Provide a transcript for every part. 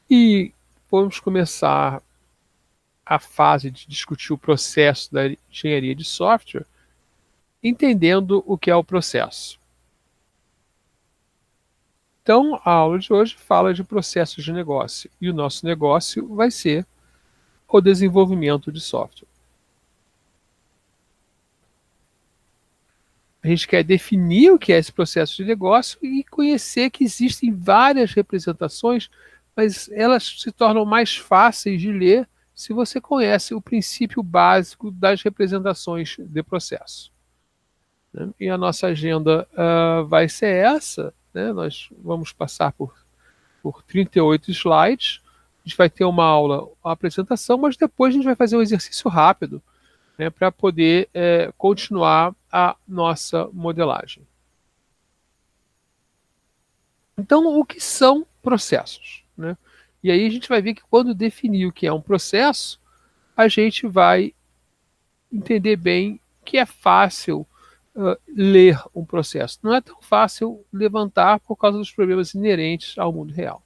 E vamos começar a fase de discutir o processo da engenharia de software, entendendo o que é o processo. Então, a aula de hoje fala de processos de negócio, e o nosso negócio vai ser o desenvolvimento de software. A gente quer definir o que é esse processo de negócio e conhecer que existem várias representações, mas elas se tornam mais fáceis de ler se você conhece o princípio básico das representações de processo. Né? E a nossa agenda vai ser essa, né? Nós vamos passar por 38 slides, a gente vai ter uma aula, uma apresentação, mas depois a gente vai fazer um exercício rápido, né, para poder continuar a nossa modelagem. Então, o que são processos? Né? E aí a gente vai ver que quando definir o que é um processo, a gente vai entender bem que é fácil ler um processo. Não é tão fácil levantar por causa dos problemas inerentes ao mundo real.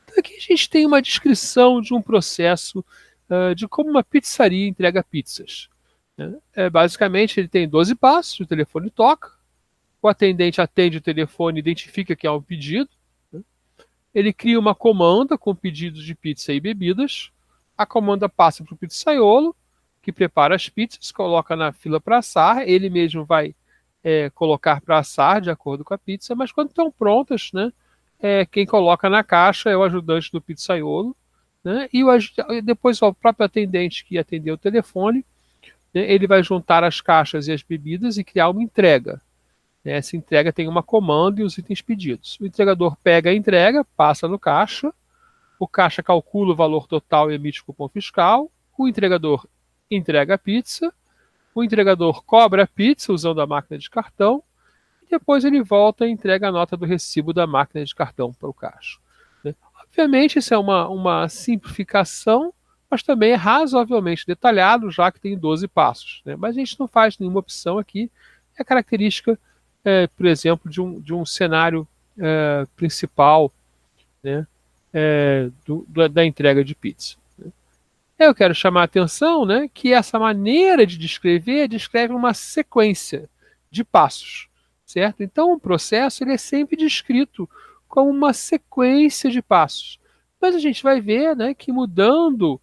Então, aqui a gente tem uma descrição de um processo de como uma pizzaria entrega pizzas. Né? Basicamente, ele tem 12 passos, o telefone toca, o atendente atende o telefone, identifica que há um pedido, né? Ele cria uma comanda com pedidos de pizza e bebidas, a comanda passa para o pizzaiolo, que prepara as pizzas, coloca na fila para assar, ele mesmo vai colocar para assar de acordo com a pizza, mas quando estão prontas, né, quem coloca na caixa é o ajudante do pizzaiolo, né, e depois o próprio atendente que atendeu o telefone, né, ele vai juntar as caixas e as bebidas e criar uma entrega. Essa entrega tem uma comanda e os itens pedidos. O entregador pega a entrega, passa no caixa, o caixa calcula o valor total e emite o cupom fiscal, o entregador entrega a pizza, o entregador cobra a pizza usando a máquina de cartão, e depois ele volta e entrega a nota do recibo da máquina de cartão para o caixa. Né? Obviamente, isso é uma simplificação, mas também é razoavelmente detalhado, já que tem 12 passos. Né? Mas a gente não faz nenhuma opção aqui. É característica, por exemplo, de um cenário principal, né, da entrega de pizza. Eu quero chamar a atenção, né, que essa maneira de descrever descreve uma sequência de passos, certo? Então, o processo ele é sempre descrito como uma sequência de passos. Mas a gente vai ver, né, que mudando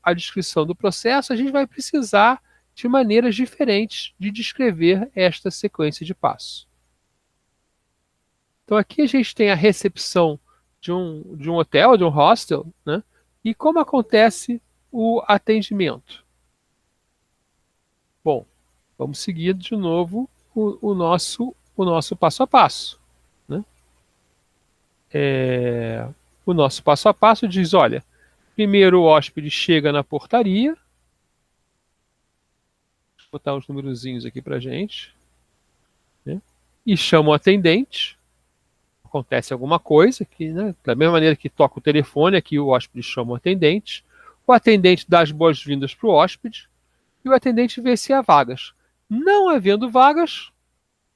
a descrição do processo, a gente vai precisar de maneiras diferentes de descrever esta sequência de passos. Então, aqui a gente tem a recepção de um hotel, de um hostel, né? E como acontece o atendimento? Bom, vamos seguir de novo o nosso passo a passo. Né? O nosso passo a passo diz, olha, primeiro o hóspede chega na portaria, vou botar uns numerozinhos aqui para gente, né? E chama o atendente, acontece alguma coisa, que, né, da mesma maneira que toca o telefone, aqui o hóspede chama o atendente dá as boas-vindas para o hóspede, e o atendente vê se há vagas. Não havendo vagas,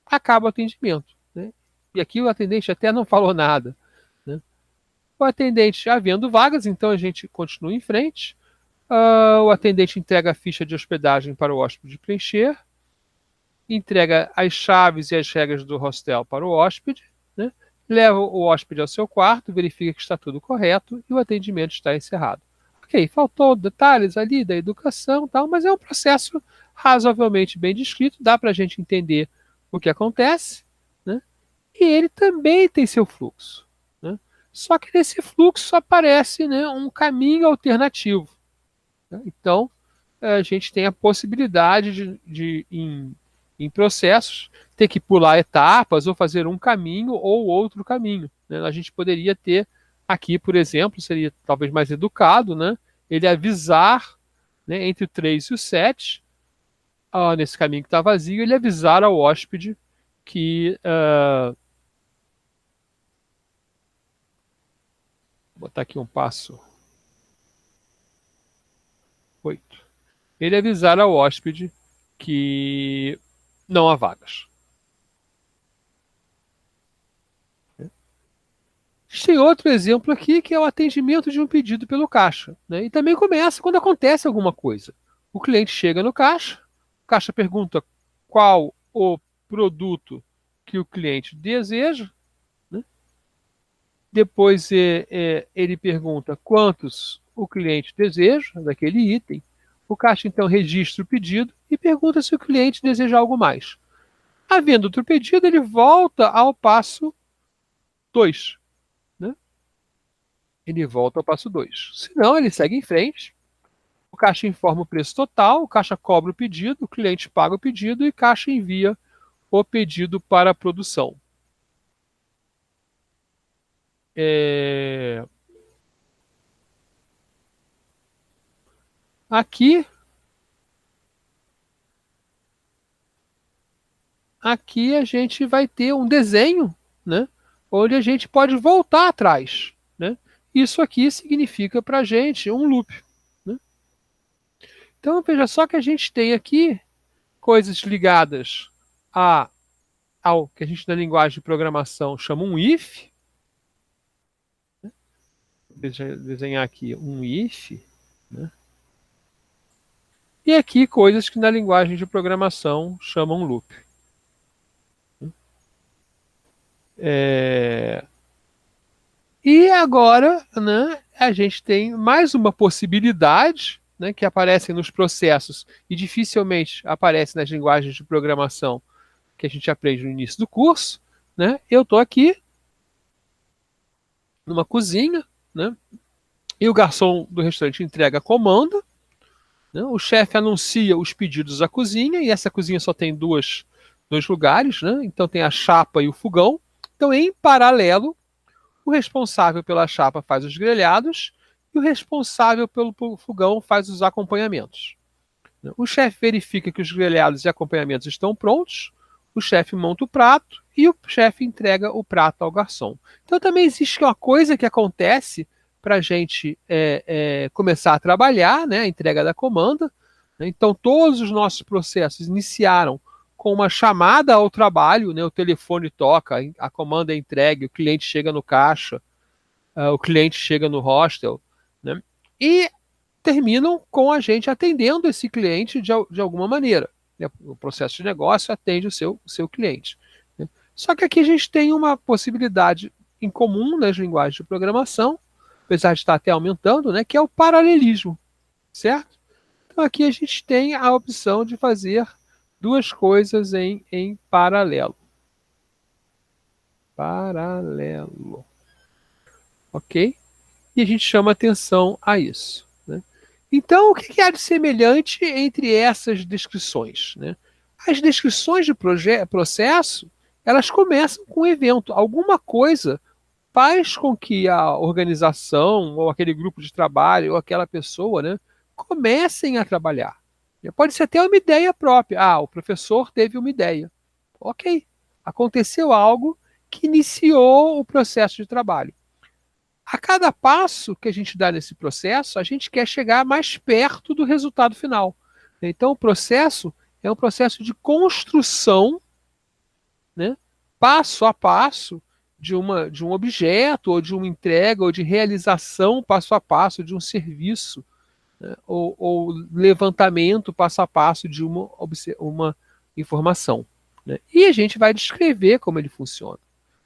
acaba o atendimento. Né? E aqui o atendente até não falou nada. Né? O atendente, havendo vagas, então a gente continua em frente. O atendente entrega a ficha de hospedagem para o hóspede preencher, entrega as chaves e as regras do hostel para o hóspede, né? Leva o hóspede ao seu quarto, verifica que está tudo correto e o atendimento está encerrado. Ok, faltou detalhes ali da educação e tal, mas é um processo razoavelmente bem descrito, dá para a gente entender o que acontece, né? E ele também tem seu fluxo. Né? Só que nesse fluxo aparece, né, um caminho alternativo. Né? Então, a gente tem a possibilidade em processos, ter que pular etapas ou fazer um caminho ou outro caminho. Né? A gente poderia ter aqui, por exemplo, seria talvez mais educado, né? Ele avisar, né, entre o 3 e o 7, nesse caminho que está vazio, ele avisar ao hóspede que. Vou botar aqui um passo 8. Ele avisar ao hóspede que não há vagas. tem outro exemplo aqui, que é o atendimento de um pedido pelo caixa, né? E também começa quando acontece alguma coisa. O cliente chega no caixa, o caixa pergunta qual o produto que o cliente deseja, né? Depois ele pergunta quantos o cliente deseja daquele item. O caixa então registra o pedido e pergunta se o cliente deseja algo mais. Havendo outro pedido, ele volta ao passo 2, né? Ele volta ao passo 2. Se não, ele segue em frente. O caixa informa o preço total, o caixa cobra o pedido, o cliente paga o pedido e o caixa envia o pedido para a produção. Aqui a gente vai ter um desenho, né, onde a gente pode voltar atrás, né? Isso aqui significa para a gente um loop, né? Então veja só que a gente tem aqui coisas ligadas ao que a gente na linguagem de programação chama um if. Deixa eu desenhar aqui um if, né? E aqui coisas que na linguagem de programação chamam loop. E agora, né, a gente tem mais uma possibilidade, né, que aparece nos processos e dificilmente aparece nas linguagens de programação que a gente aprende no início do curso, né? Eu estou aqui numa cozinha, né? E o garçom do restaurante entrega a comanda, né? O chefe anuncia os pedidos à cozinha e essa cozinha só tem dois lugares, né? Então tem a chapa e o fogão. Então, em paralelo, o responsável pela chapa faz os grelhados e o responsável pelo fogão faz os acompanhamentos. O chefe verifica que os grelhados e acompanhamentos estão prontos, o chefe monta o prato e o chefe entrega o prato ao garçom. Então também existe uma coisa que acontece para a gente começar a trabalhar, né, a entrega da comanda. Então todos os nossos processos iniciaram com uma chamada ao trabalho, né, o telefone toca, a comanda é entregue, o cliente chega no caixa, o cliente chega no hostel, né, e terminam com a gente atendendo esse cliente de alguma maneira. Né? O processo de negócio atende o seu cliente. Né? Só que aqui a gente tem uma possibilidade em comum nas linguagens de programação, apesar de estar até aumentando, né, que é o paralelismo, certo? Então aqui a gente tem a opção de fazer duas coisas em paralelo. Paralelo. Ok? E a gente chama atenção a isso. Né? Então, o que há de semelhante entre essas descrições? Né? As descrições de processo, elas começam com um evento. Alguma coisa faz com que a organização, ou aquele grupo de trabalho, ou aquela pessoa, né, comecem a trabalhar. Pode ser até uma ideia própria. Ah, o professor teve uma ideia. Ok. Aconteceu algo que iniciou o processo de trabalho. A cada passo que a gente dá nesse processo, a gente quer chegar mais perto do resultado final. Então, o processo é um processo de construção, né, passo a passo, de um objeto, ou de uma entrega, ou de realização passo a passo de um serviço, né, ou levantamento passo a passo de uma informação. Né? E a gente vai descrever como ele funciona.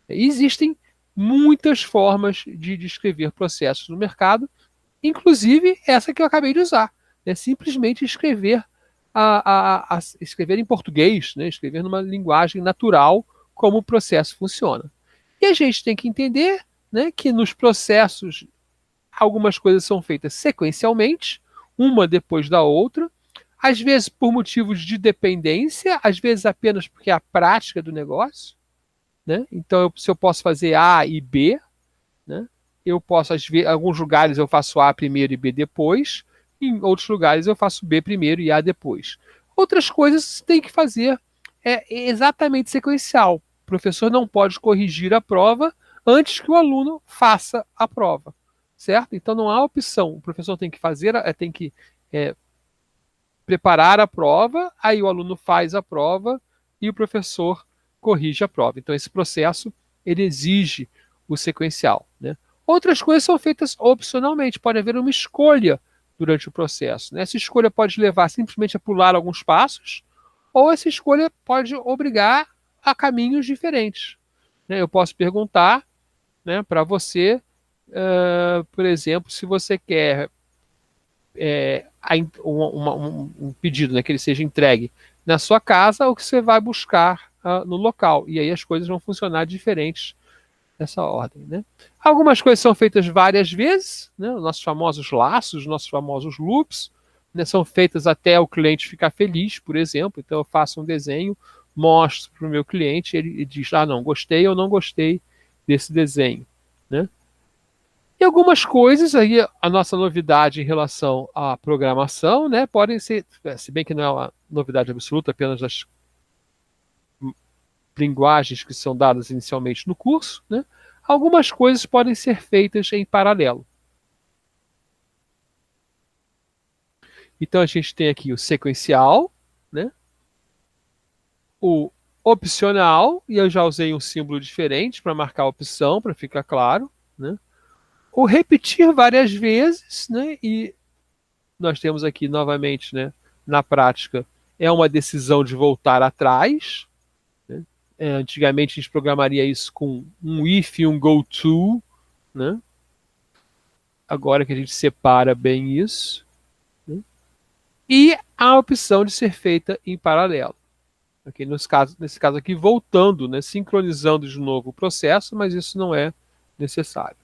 E existem muitas formas de descrever processos no mercado, inclusive essa que eu acabei de usar. Né? Simplesmente escrever, escrever em português, né? Escrever numa linguagem natural como o processo funciona. E a gente tem que entender, né, que nos processos algumas coisas são feitas sequencialmente, uma depois da outra, às vezes por motivos de dependência, às vezes apenas porque é a prática do negócio. Né? Então, se eu posso fazer A e B, né, eu posso, em alguns lugares eu faço A primeiro e B depois, em outros lugares eu faço B primeiro e A depois. Outras coisas tem que fazer exatamente sequencial. O professor não pode corrigir a prova antes que o aluno faça a prova, certo? Então não há opção. O professor tem que preparar a prova, aí o aluno faz a prova e o professor corrige a prova. Então esse processo ele exige o sequencial, né? Outras coisas são feitas opcionalmente, pode haver uma escolha durante o processo, né? Essa escolha pode levar simplesmente a pular alguns passos, ou essa escolha pode obrigar a caminhos diferentes, né? Eu posso perguntar, né, para você, por exemplo, se você quer um pedido, né, que ele seja entregue na sua casa ou que você vai buscar no local. E aí as coisas vão funcionar diferentes nessa ordem, né? Algumas coisas são feitas várias vezes, né? Os nossos famosos laços, os nossos famosos loops, né, são feitas até o cliente ficar feliz, por exemplo. Então eu faço um desenho, mostro para o meu cliente, ele diz, não, gostei ou não gostei desse desenho, né? E algumas coisas, aí a nossa novidade em relação à programação, né, podem ser, se bem que não é uma novidade absoluta, apenas das linguagens que são dadas inicialmente no curso, né, algumas coisas podem ser feitas em paralelo. Então a gente tem aqui o sequencial, né, o opcional, e eu já usei um símbolo diferente para marcar a opção, para ficar claro, né, o repetir várias vezes, né, e nós temos aqui novamente, né, na prática, é uma decisão de voltar atrás, né? Antigamente a gente programaria isso com um if e um go to, né? Agora que a gente separa bem isso, né? E a opção de ser feita em paralelo. Okay? Nesse caso aqui, voltando, né, sincronizando de novo o processo, mas isso não é necessário.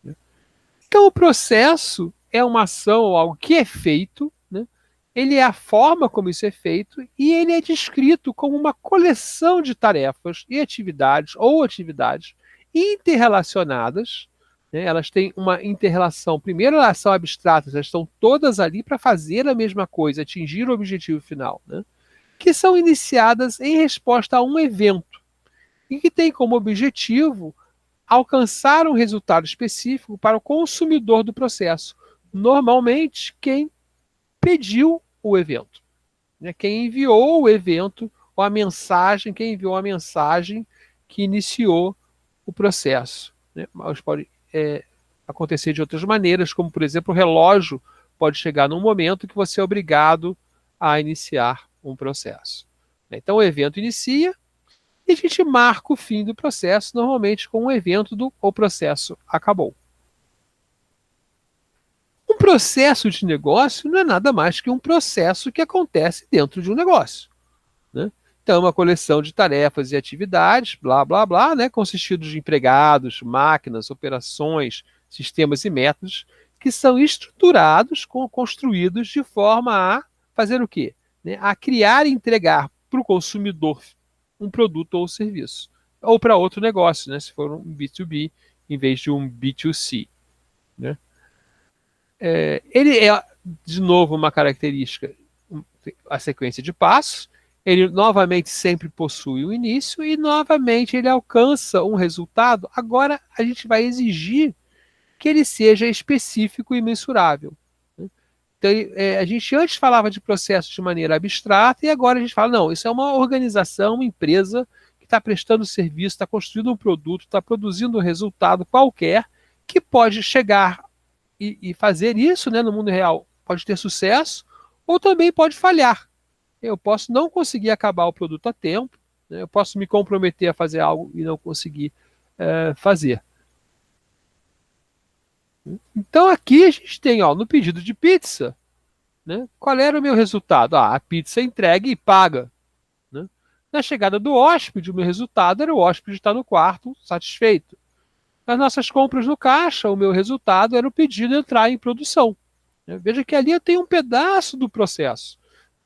Né? Então o processo é uma ação ou algo que é feito, né? Ele é a forma como isso é feito e ele é descrito como uma coleção de tarefas e atividades ou atividades interrelacionadas, né? Elas têm uma interrelação. Primeiro, elas são abstratas, elas estão todas ali para fazer a mesma coisa, atingir o objetivo final, né? Que são iniciadas em resposta a um evento e que tem como objetivo alcançar um resultado específico para o consumidor do processo. Normalmente, quem pediu o evento, né? Quem enviou o evento ou a mensagem, quem enviou a mensagem que iniciou o processo, né? Mas pode acontecer de outras maneiras, como por exemplo o relógio pode chegar num momento que você é obrigado a iniciar um processo. Então o evento inicia e a gente marca o fim do processo, normalmente com um evento do o processo acabou. Um processo de negócio não é nada mais que um processo que acontece dentro de um negócio, né? Então, é uma coleção de tarefas e atividades, blá, blá, blá, né, consistidos de empregados, máquinas, operações, sistemas e métodos que são estruturados, construídos de forma a fazer o quê? Né? A criar e entregar para o consumidor um produto ou serviço. Ou para outro negócio, né, se for um B2B em vez de um B2C. Né? Ele é, de novo, uma característica, a sequência de passos. Ele novamente sempre possui o início e novamente ele alcança um resultado. Agora a gente vai exigir que ele seja específico e mensurável. Né? Então, a gente antes falava de processos de maneira abstrata e agora a gente fala, não, isso é uma organização, uma empresa que está prestando serviço, está construindo um produto, está produzindo um resultado qualquer que pode chegar e fazer isso, né, no mundo real, pode ter sucesso ou também pode falhar. Eu posso não conseguir acabar o produto a tempo, né, eu posso me comprometer a fazer algo e não conseguir fazer. Então aqui a gente tem, no pedido de pizza, né, qual era o meu resultado? A pizza é entregue e paga. Né? Na chegada do hóspede, o meu resultado era o hóspede estar no quarto satisfeito. Nas nossas compras no caixa, o meu resultado era o pedido entrar em produção. Veja que ali eu tenho um pedaço do processo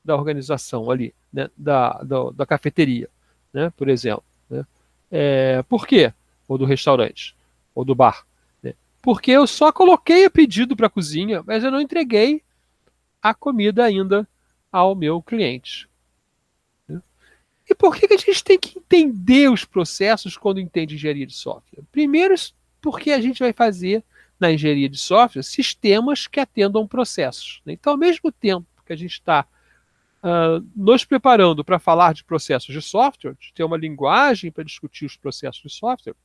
da organização ali, né, da cafeteria, né, por exemplo. Né? Por quê? Ou do restaurante, ou do bar. Né? Porque eu só coloquei o pedido para a cozinha, mas eu não entreguei a comida ainda ao meu cliente. Né? E por que a gente tem que entender os processos quando entende engenharia de software? Primeiro, porque a gente vai fazer na engenharia de software sistemas que atendam processos. Né? Então, ao mesmo tempo que a gente está nos preparando para falar de processos de software, de ter uma linguagem para discutir os processos de software,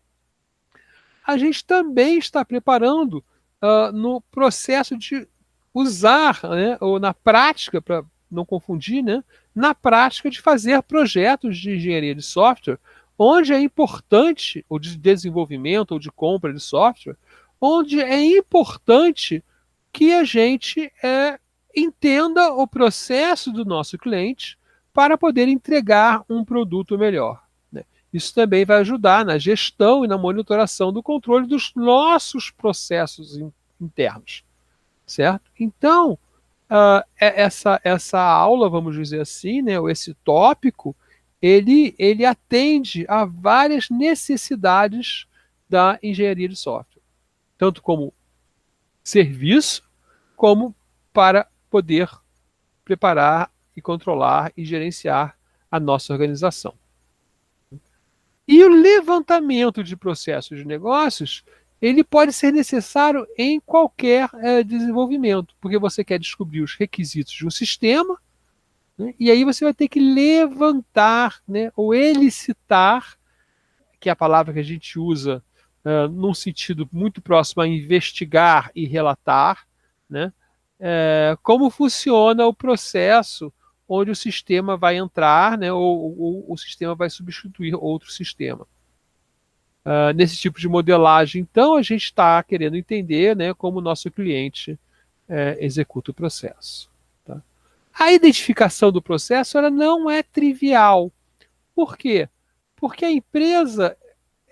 a gente também está preparando no processo de usar, né, ou na prática, para não confundir, né, na prática de fazer projetos de engenharia de software, onde é importante, ou de desenvolvimento, ou de compra de software, onde é importante que a gente entenda o processo do nosso cliente para poder entregar um produto melhor, né? Isso também vai ajudar na gestão e na monitoração do controle dos nossos processos internos, certo? Então, essa aula, vamos dizer assim, né, ou esse tópico, ele atende a várias necessidades da engenharia de software, tanto como serviço, como para poder preparar e controlar e gerenciar a nossa organização. E o levantamento de processos de negócios, ele pode ser necessário em qualquer desenvolvimento, porque você quer descobrir os requisitos de um sistema, né, e aí você vai ter que levantar, né, ou elicitar, que é a palavra que a gente usa num sentido muito próximo a investigar e relatar, né, como funciona o processo onde o sistema vai entrar, né, ou o sistema vai substituir outro sistema. Nesse tipo de modelagem, então, a gente está querendo entender, né, como o nosso cliente executa o processo. Tá? A identificação do processo ela não é trivial. Por quê? Porque a empresa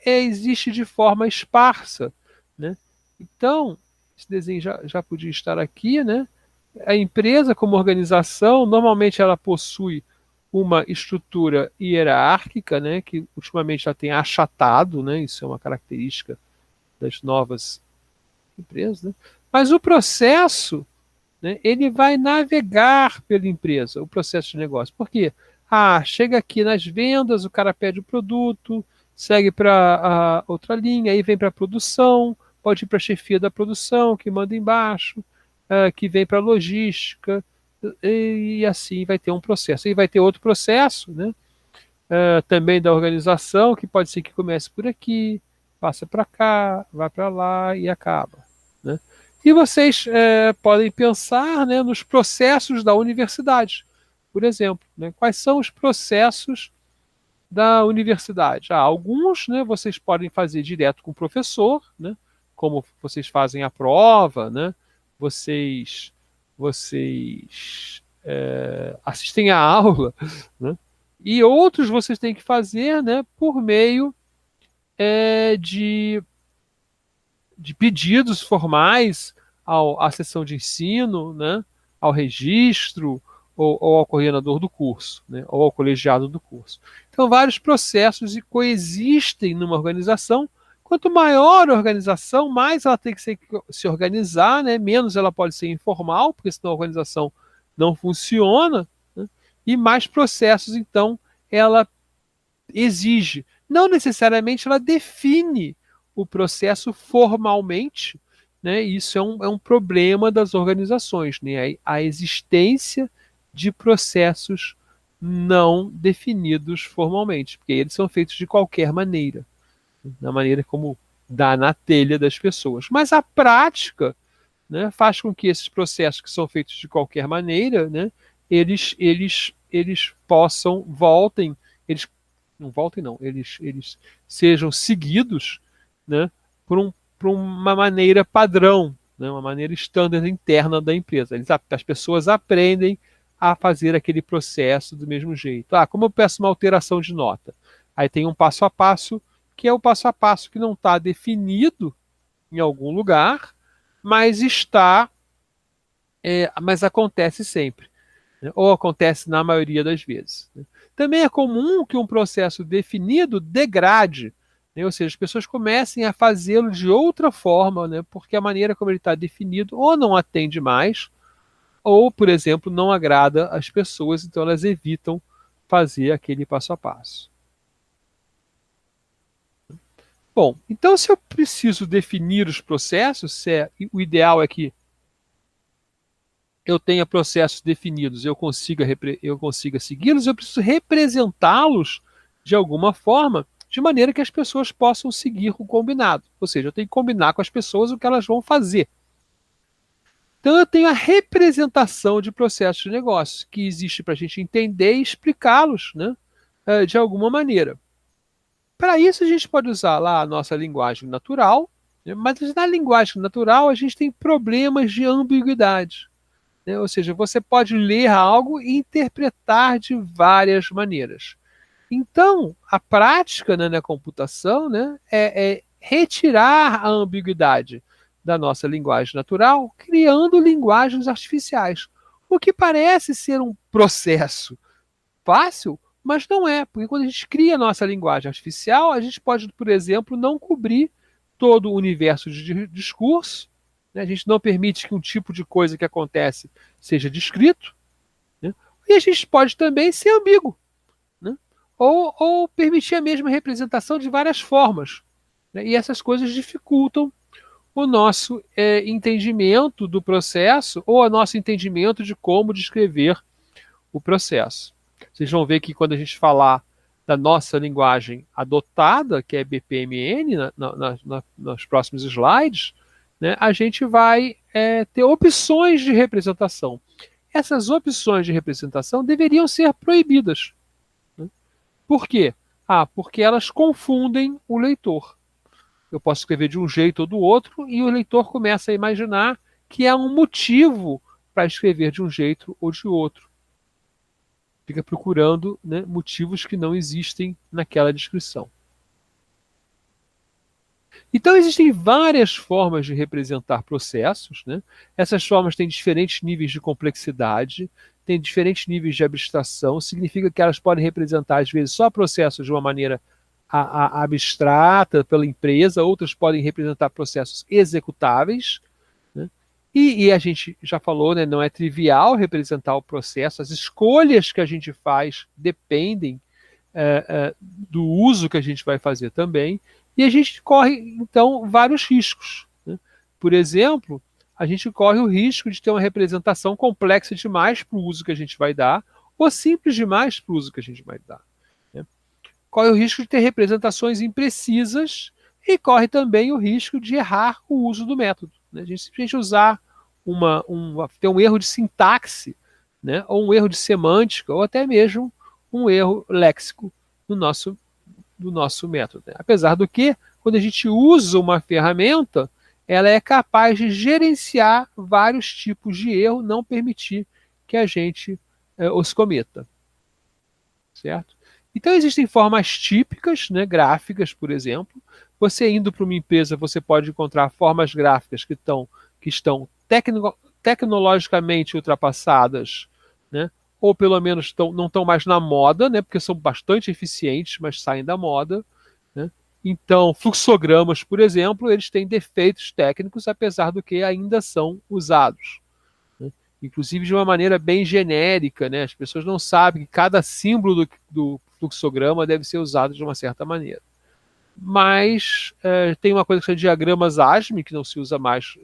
existe de forma esparsa, né? Então, esse desenho já podia estar aqui, né? A empresa, como organização, normalmente ela possui uma estrutura hierárquica, né, que ultimamente já tem achatado, né, isso é uma característica das novas empresas, né, mas o processo, né, ele vai navegar pela empresa, o processo de negócio. Por quê? Chega aqui nas vendas, o cara pede o produto, segue para outra linha, aí vem para a produção, pode ir para a chefia da produção, que manda embaixo, que vem para a logística, e assim vai ter um processo. E vai ter outro processo, né? Também da organização, que pode ser que comece por aqui, passa para cá, vai para lá e acaba, né? E vocês podem pensar, né, nos processos da universidade, por exemplo, né? Quais são os processos da universidade? Alguns, né, vocês podem fazer direto com o professor, né? Como vocês fazem a prova, né? Vocês assistem à aula, né? E outros vocês têm que fazer, né, por meio de pedidos formais à sessão de ensino, né, ao registro, ou ao coordenador do curso, né, ou ao colegiado do curso. Então, vários processos coexistem numa organização. Quanto maior a organização, mais ela tem que se organizar, né, menos ela pode ser informal, porque senão a organização não funciona, né, e mais processos, então, ela exige. Não necessariamente ela define o processo formalmente, né? Isso é um problema das organizações, né? A existência de processos não definidos formalmente, porque eles são feitos de qualquer maneira, da maneira como dá na telha das pessoas. Mas a prática, né, faz com que esses processos que são feitos de qualquer maneira, né, eles possam, eles não voltem não, eles sejam seguidos, né, por uma maneira padrão, né, uma maneira estándar interna da empresa. As pessoas aprendem a fazer aquele processo do mesmo jeito. Como eu peço uma alteração de nota? Aí tem um passo a passo, que é o passo a passo que não está definido em algum lugar, mas mas acontece sempre, né, ou acontece na maioria das vezes, né. Também é comum que um processo definido degrade, né, ou seja, as pessoas comecem a fazê-lo de outra forma, né, porque a maneira como ele está definido ou não atende mais, ou, por exemplo, não agrada as pessoas, então elas evitam fazer aquele passo a passo. Bom, então se eu preciso definir os processos, o ideal é que eu tenha processos definidos, eu consiga segui-los, eu preciso representá-los de alguma forma de maneira que as pessoas possam seguir o combinado. Ou seja, eu tenho que combinar com as pessoas o que elas vão fazer. Então, eu tenho a representação de processos de negócio, que existe para a gente entender e explicá-los, né, de alguma maneira. Para isso, a gente pode usar lá a nossa linguagem natural, né, mas na linguagem natural a gente tem problemas de ambiguidade. Né? Ou seja, você pode ler algo e interpretar de várias maneiras. Então, a prática, né, na computação, né, é retirar a ambiguidade da nossa linguagem natural, criando linguagens artificiais. O que parece ser um processo fácil, mas não é, porque quando a gente cria a nossa linguagem artificial, a gente pode, por exemplo, não cobrir todo o universo de discurso, né? A gente não permite que um tipo de coisa que acontece seja descrito, né? E a gente pode também ser ambíguo, né? Ou permitir a mesma representação de várias formas, né? E essas coisas dificultam o nosso entendimento do processo ou o nosso entendimento de como descrever o processo. Vocês vão ver que quando a gente falar da nossa linguagem adotada, que é BPMN, nos próximos slides, né, a gente vai ter opções de representação. Essas opções de representação deveriam ser proibidas. Né? Por quê? Porque elas confundem o leitor. Eu posso escrever de um jeito ou do outro e o leitor começa a imaginar que há um motivo para escrever de um jeito ou de outro. Fica procurando, né, motivos que não existem naquela descrição. Então, existem várias formas de representar processos, né? Essas formas têm diferentes níveis de complexidade, têm diferentes níveis de abstração, significa que elas podem representar, às vezes, só processos de uma maneira abstrata pela empresa, outras podem representar processos executáveis, né? E a gente já falou, né, não é trivial representar o processo, as escolhas que a gente faz dependem do uso que a gente vai fazer também, e a gente corre, então, vários riscos. Né? Por exemplo, a gente corre o risco de ter uma representação complexa demais para o uso que a gente vai dar, ou simples demais para o uso que a gente vai dar. Né? Corre o risco de ter representações imprecisas e corre também o risco de errar o uso do método. Né? A gente simplesmente usar ter um erro de sintaxe, né? Ou um erro de semântica, ou até mesmo um erro léxico no nosso método. Né? Apesar do que, quando a gente usa uma ferramenta, ela é capaz de gerenciar vários tipos de erro, não permitir que a gente os cometa. Certo? Então, existem formas típicas, né, gráficas, por exemplo. Você indo para uma empresa, você pode encontrar formas gráficas que estão tecnologicamente ultrapassadas, né? Ou pelo menos não estão mais na moda, né? Porque são bastante eficientes, mas saem da moda. Né? Então, fluxogramas, por exemplo, eles têm defeitos técnicos, apesar do que ainda são usados. Né? Inclusive de uma maneira bem genérica, né? As pessoas não sabem que cada símbolo do fluxograma deve ser usado de uma certa maneira. Mas tem uma coisa que chama de diagramas ASME, que não se usa mais,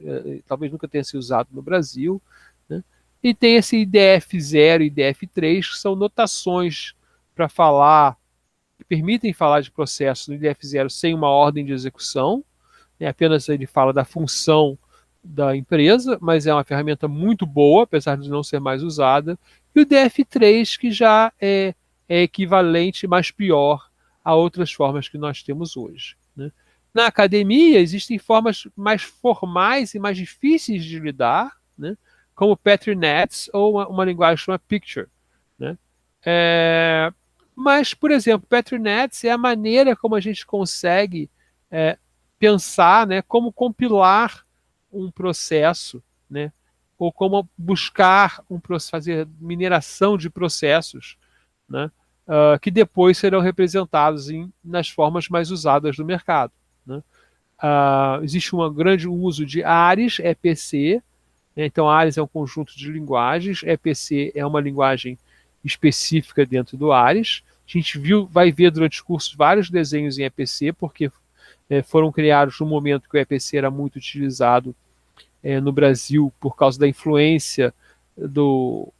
talvez nunca tenha sido usado no Brasil, né? E tem esse IDF0 e IDF3, que são notações para falar, que permitem falar de processo no IDF0 sem uma ordem de execução, né? Apenas ele fala da função da empresa, mas é uma ferramenta muito boa, apesar de não ser mais usada, e o IDF3, que já é equivalente, mas pior, a outras formas que nós temos hoje. Né? Na academia, existem formas mais formais e mais difíceis de lidar, né? Como Petri Nets ou uma linguagem chamada Picture. Né? Mas, por exemplo, Petri Nets é a maneira como a gente consegue pensar, né, como compilar um processo, né, ou como buscar fazer mineração de processos, né, que depois serão representados nas formas mais usadas do mercado. Né? Existe um grande uso de ARES, EPC, né? Então ARES é um conjunto de linguagens, EPC é uma linguagem específica dentro do ARES. A gente vai ver durante o curso vários desenhos em EPC, porque foram criados no momento que o EPC era muito utilizado no Brasil por causa da influência do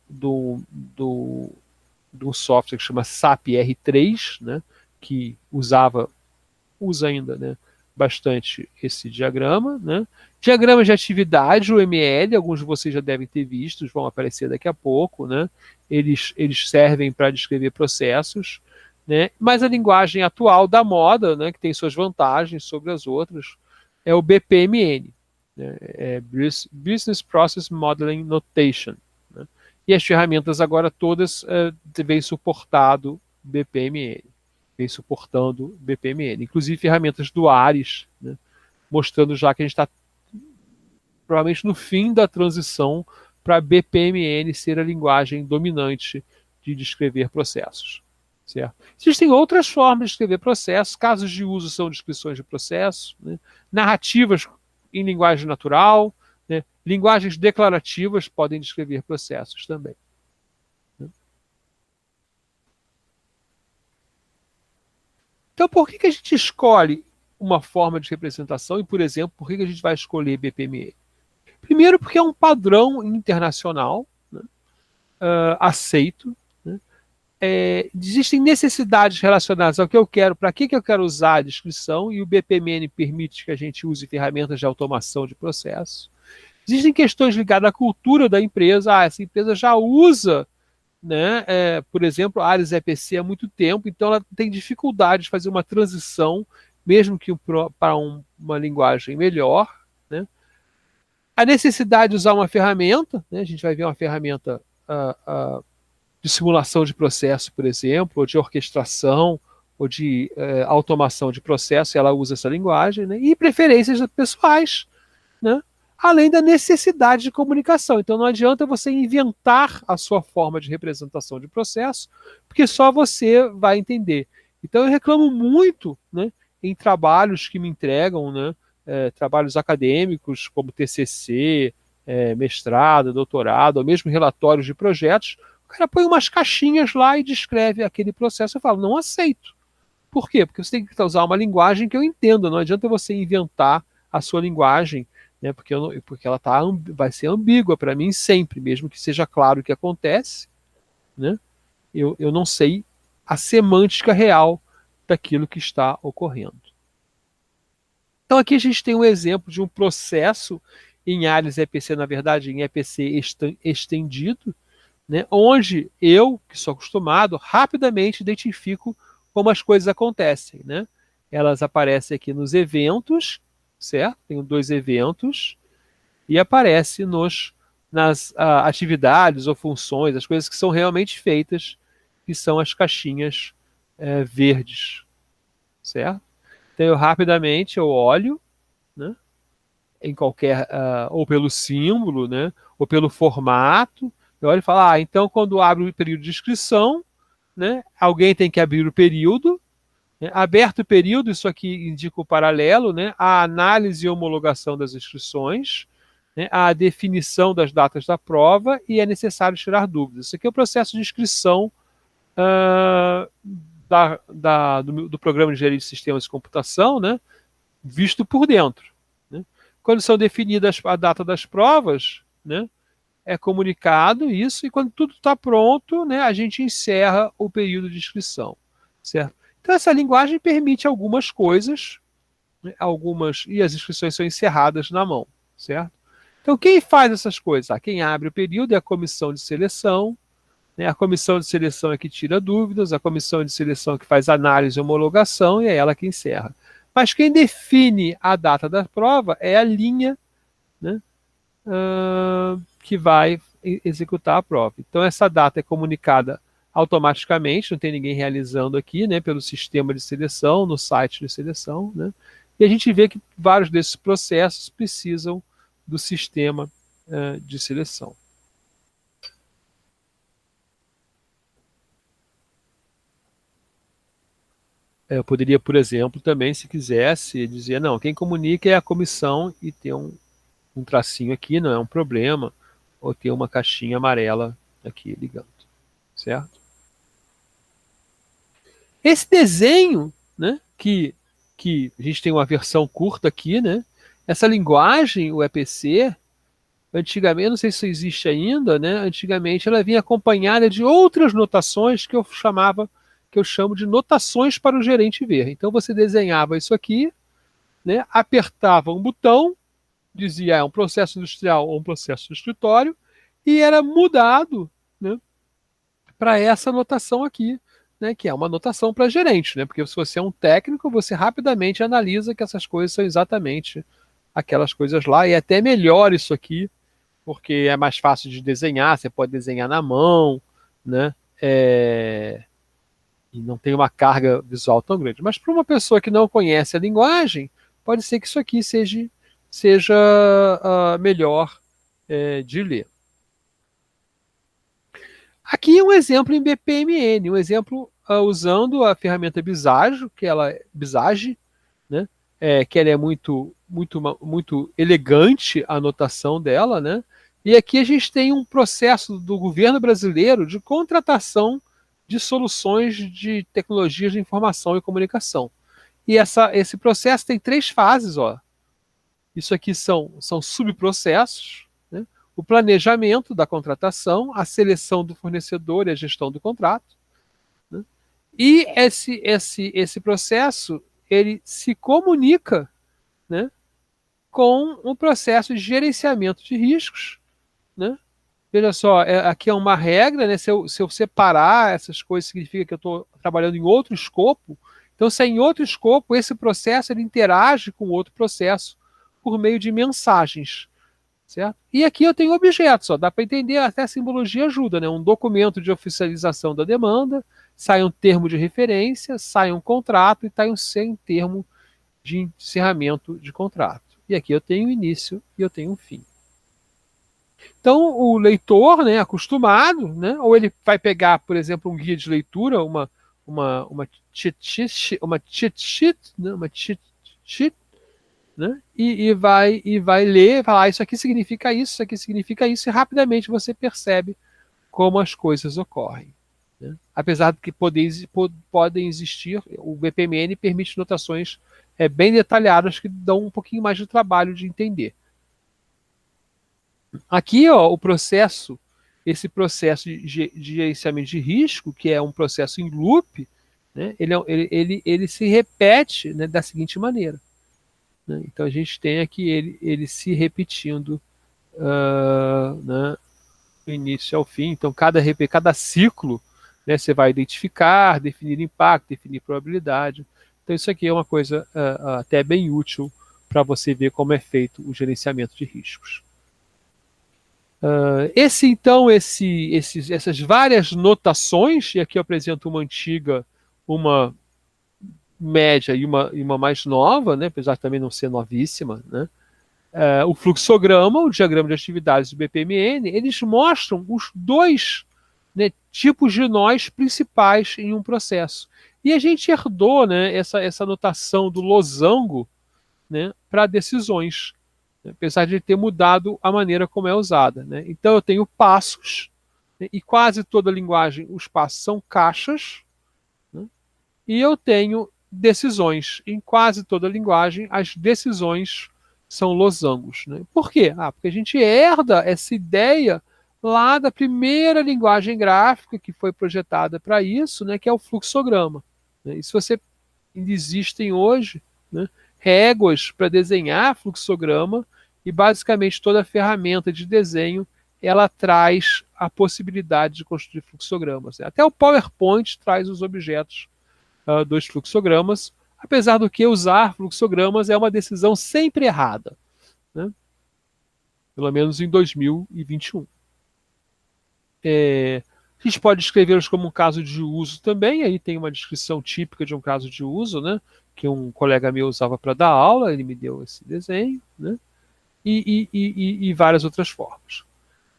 software que chama SAP R3, né, que usava usa ainda, né, bastante esse diagrama, né? Diagramas de atividade, o ML, alguns de vocês já devem ter visto, vão aparecer daqui a pouco, né? Eles servem para descrever processos, né? Mas a linguagem atual da moda, né, que tem suas vantagens sobre as outras, é o BPMN, né? É Business Process Modeling Notation, né? E as ferramentas agora todas vêm suportado BPMN, vem suportando BPMN, inclusive ferramentas do Ares, né, mostrando já que a gente está provavelmente no fim da transição para BPMN ser a linguagem dominante de descrever processos. Certo? Existem outras formas de escrever processos, casos de uso são descrições de processos, né, narrativas em linguagem natural, né, linguagens declarativas podem descrever processos também. Então, por que a gente escolhe uma forma de representação e, por exemplo, por que a gente vai escolher BPMN? Primeiro, porque é um padrão internacional, né, aceito. Né? Existem necessidades relacionadas ao que eu quero, para que eu quero usar a descrição, e o BPMN permite que a gente use ferramentas de automação de processo. Existem questões ligadas à cultura da empresa. Essa empresa já usa, né, por exemplo, a Ares EPC há muito tempo, então ela tem dificuldade de fazer uma transição, mesmo que para uma linguagem melhor. Né? A necessidade de usar uma ferramenta, né, a gente vai ver uma ferramenta de simulação de processo, por exemplo, ou de orquestração, ou de automação de processo, ela usa essa linguagem, né? E preferências pessoais, né? Além da necessidade de comunicação. Então não adianta você inventar a sua forma de representação de processo, porque só você vai entender. Então eu reclamo muito, né, em trabalhos que me entregam, né, trabalhos acadêmicos, como TCC, mestrado, doutorado, ou mesmo relatórios de projetos, o cara põe umas caixinhas lá e descreve aquele processo. Eu falo, não aceito. Por quê? Porque você tem que usar uma linguagem que eu entenda. Não adianta você inventar a sua linguagem, né, porque ela vai ser ambígua para mim sempre, mesmo que seja claro o que acontece. Né, eu não sei a semântica real daquilo que está ocorrendo. Então aqui a gente tem um exemplo de um processo em Ares EPC, na verdade em EPC estendido, né, onde eu, que sou acostumado, rapidamente identifico como as coisas acontecem. Né? Elas aparecem aqui nos eventos, certo? Tenho 2 eventos, e aparece nas atividades ou funções, as coisas que são realmente feitas, que são as caixinhas verdes, certo? Então eu rapidamente eu olho, né, em qualquer, ou pelo símbolo, né, ou pelo formato, eu olho e falo, então quando abre o período de inscrição, né, alguém tem que abrir o período, né, aberto o período, isso aqui indica o paralelo, né, a análise e homologação das inscrições, né, a definição das datas da prova e é necessário tirar dúvidas. Isso aqui é o processo de inscrição do programa de engenharia de sistemas de computação, né, visto por dentro. Né. Quando são definidas a data das provas, né, é comunicado isso, e quando tudo está pronto, né, a gente encerra o período de inscrição. Certo? Então essa linguagem permite algumas coisas, né, e as inscrições são encerradas na mão. Certo? Então quem faz essas coisas? Quem abre o período é a comissão de seleção, né, a comissão de seleção é que tira dúvidas, a comissão de seleção é que faz análise e homologação, e é ela que encerra. Mas quem define a data da prova é a linha, né, que vai executar a prova. Então essa data é comunicada automaticamente, não tem ninguém realizando aqui, né, pelo sistema de seleção, no site de seleção. Né, e a gente vê que vários desses processos precisam do sistema de seleção. Eu poderia, por exemplo, também, se quisesse, dizer, não, quem comunica é a comissão e ter um tracinho aqui, não é um problema, ou ter uma caixinha amarela aqui ligando, certo? Esse desenho, né, que a gente tem uma versão curta aqui, né, essa linguagem, o EPC, antigamente, não sei se isso existe ainda, né, antigamente ela vinha acompanhada de outras notações que eu chamava, que eu chamo de notações para o gerente ver. Então você desenhava isso aqui, né, apertava um botão, dizia é um processo industrial ou um processo de escritório, e era mudado, né, para essa notação aqui, né, que é uma notação para gerente, né, porque se você é um técnico, você rapidamente analisa que essas coisas são exatamente aquelas coisas lá, e é até melhor isso aqui, porque é mais fácil de desenhar, você pode desenhar na mão, né, e não tem uma carga visual tão grande. Mas para uma pessoa que não conhece a linguagem, pode ser que isso aqui seja melhor de ler. Aqui é um exemplo em BPMN, um exemplo usando a ferramenta Visage, Visage, né? Que ela é muito elegante a anotação dela, né? E aqui a gente tem um processo do governo brasileiro de contratação de soluções de tecnologias de informação e comunicação. E esse processo tem 3 fases, ó. Isso aqui são subprocessos, né? O planejamento da contratação, a seleção do fornecedor e a gestão do contrato, né? E esse processo ele se comunica, né, com um processo de gerenciamento de riscos, né? Veja só, aqui é uma regra, né? Se eu separar essas coisas, significa que eu estou trabalhando em outro escopo. Então, se é em outro escopo, esse processo ele interage com outro processo por meio de mensagens, certo? E aqui eu tenho objetos, ó, dá para entender, até a simbologia ajuda, né? Um documento de oficialização da demanda, sai um termo de referência, sai um contrato e sai um termo de encerramento de contrato. E aqui eu tenho início e eu tenho fim. Então, o leitor, né, acostumado, né, ou ele vai pegar, por exemplo, um guia de leitura, uma cheat sheet, né, e vai ler, falar, isso aqui significa isso aqui significa isso, e rapidamente você percebe como as coisas ocorrem. Né? Apesar de que podem existir, o BPMN permite notações bem detalhadas que dão um pouquinho mais de trabalho de entender. Aqui, ó, esse processo de gerenciamento de risco, que é um processo em loop, né, ele se repete, né, da seguinte maneira. Né? Então a gente tem aqui ele se repetindo, né, do início ao fim. Então cada ciclo, né, você vai identificar, definir impacto, definir probabilidade. Então isso aqui é uma coisa até bem útil para você ver como é feito o gerenciamento de riscos. Essas várias notações, e aqui eu apresento uma antiga, uma média e uma mais nova, né, apesar de também não ser novíssima, né? O fluxograma, o diagrama de atividades do BPMN, eles mostram os 2, né, tipos de nós principais em um processo. E a gente herdou, né, essa notação do losango, né, para decisões, né, apesar de ter mudado a maneira como é usada. Né? Então eu tenho passos, né, e quase toda linguagem, os passos são caixas, né, e eu tenho decisões. Em quase toda linguagem, as decisões são losangos. Né? Por quê? Porque a gente herda essa ideia lá da primeira linguagem gráfica que foi projetada para isso, né, que é o fluxograma. Né? E se você existem hoje, né, réguas para desenhar fluxograma, e basicamente toda ferramenta de desenho ela traz a possibilidade de construir fluxogramas. Até o PowerPoint traz os objetos dos fluxogramas, apesar do que usar fluxogramas é uma decisão sempre errada, né? Pelo menos em 2021. A gente pode escrevê-los como um caso de uso também, aí tem uma descrição típica de um caso de uso, né, que um colega meu usava para dar aula, ele me deu esse desenho, né, e várias outras formas.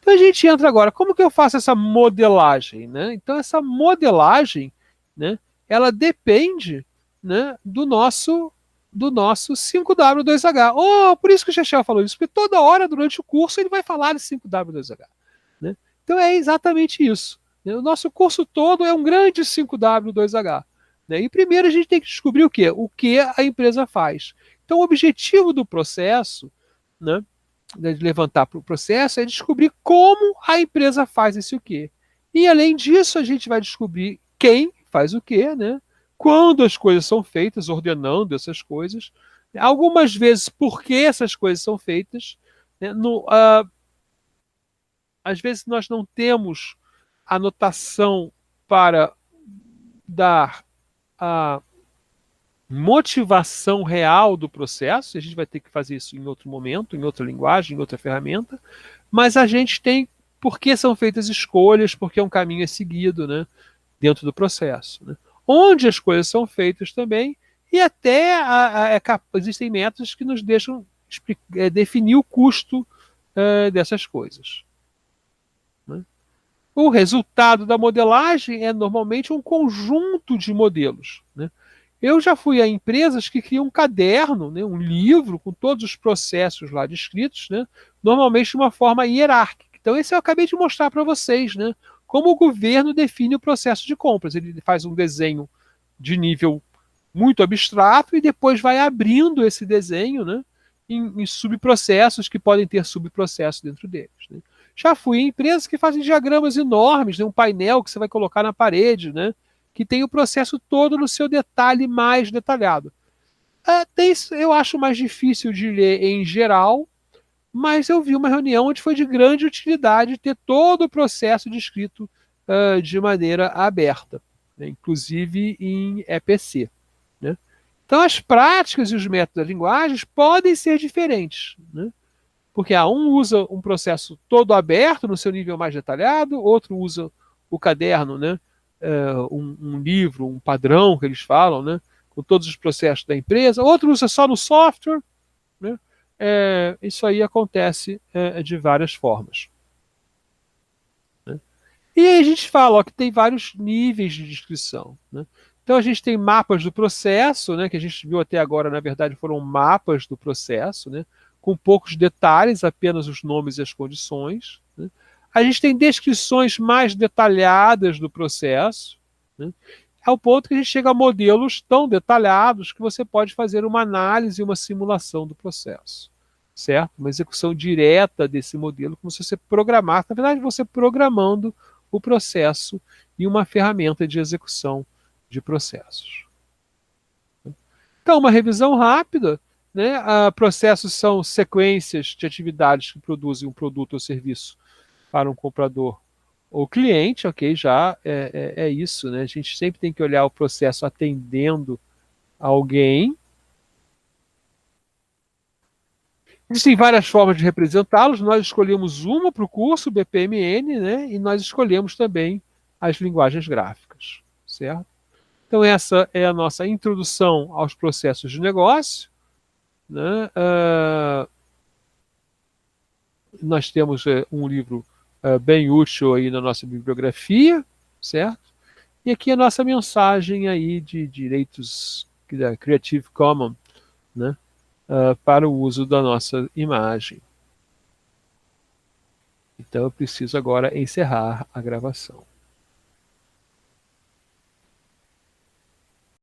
Então a gente entra agora, como que eu faço essa modelagem? Né? Então essa modelagem, né, ela depende, né, do nosso 5W2H. Por isso que o Chechel falou isso, porque toda hora durante o curso ele vai falar de 5W2H. Né? Então é exatamente isso. Né? O nosso curso todo é um grande 5W2H. Né? E primeiro a gente tem que descobrir o quê? O que a empresa faz. Então o objetivo do processo, né, de levantar para o processo, é descobrir como a empresa faz esse o quê. E além disso, a gente vai descobrir quem faz o quê, né? Quando as coisas são feitas, ordenando essas coisas, algumas vezes por que essas coisas são feitas, né? Às vezes nós não temos anotação para dar a motivação real do processo, a gente vai ter que fazer isso em outro momento, em outra linguagem, em outra ferramenta, mas a gente tem por que são feitas escolhas, porque um caminho é seguido, né, dentro do processo. Né? Onde as coisas são feitas também, e até existem métodos que nos deixam definir o custo dessas coisas. Né? O resultado da modelagem é normalmente um conjunto de modelos. Né? Eu já fui a empresas que criam um caderno, né, um livro com todos os processos lá descritos, né, normalmente de uma forma hierárquica. Então, esse eu acabei de mostrar para vocês, né, como o governo define o processo de compras. Ele faz um desenho de nível muito abstrato e depois vai abrindo esse desenho, né, em subprocessos que podem ter subprocessos dentro deles. Né. Já fui em empresas que fazem diagramas enormes, né, um painel que você vai colocar na parede, né, que tem o processo todo no seu detalhe mais detalhado. Eu acho mais difícil de ler em geral, mas eu vi uma reunião onde foi de grande utilidade ter todo o processo descrito de maneira aberta, né, inclusive em EPC. Né? Então, as práticas e os métodos das linguagens podem ser diferentes, né? Porque um usa um processo todo aberto no seu nível mais detalhado, outro usa o caderno, né? Um livro, um padrão que eles falam, né? Com todos os processos da empresa, outro usa só no software. Né? Isso aí acontece de várias formas. Né? E aí a gente fala que tem vários níveis de descrição. Né? Então a gente tem mapas do processo, né, que a gente viu até agora, na verdade, foram mapas do processo, né, com poucos detalhes, apenas os nomes e as condições. Né? A gente tem descrições mais detalhadas do processo, né, ao ponto que a gente chega a modelos tão detalhados que você pode fazer uma análise e uma simulação do processo. Certo? Uma execução direta desse modelo, como se você programar, na verdade, você programando o processo em uma ferramenta de execução de processos. Então, uma revisão rápida, né? Processos são sequências de atividades que produzem um produto ou serviço para um comprador ou cliente, ok? Já é isso, né? A gente sempre tem que olhar o processo atendendo alguém. Existem várias formas de representá-los, nós escolhemos uma para o curso, BPMN, né? E nós escolhemos também as linguagens gráficas, certo? Então, essa é a nossa introdução aos processos de negócio. Né? Nós temos um livro bem útil aí na nossa bibliografia, certo? E aqui a nossa mensagem aí de direitos da Creative Commons, né? Para o uso da nossa imagem. Então eu preciso agora encerrar a gravação.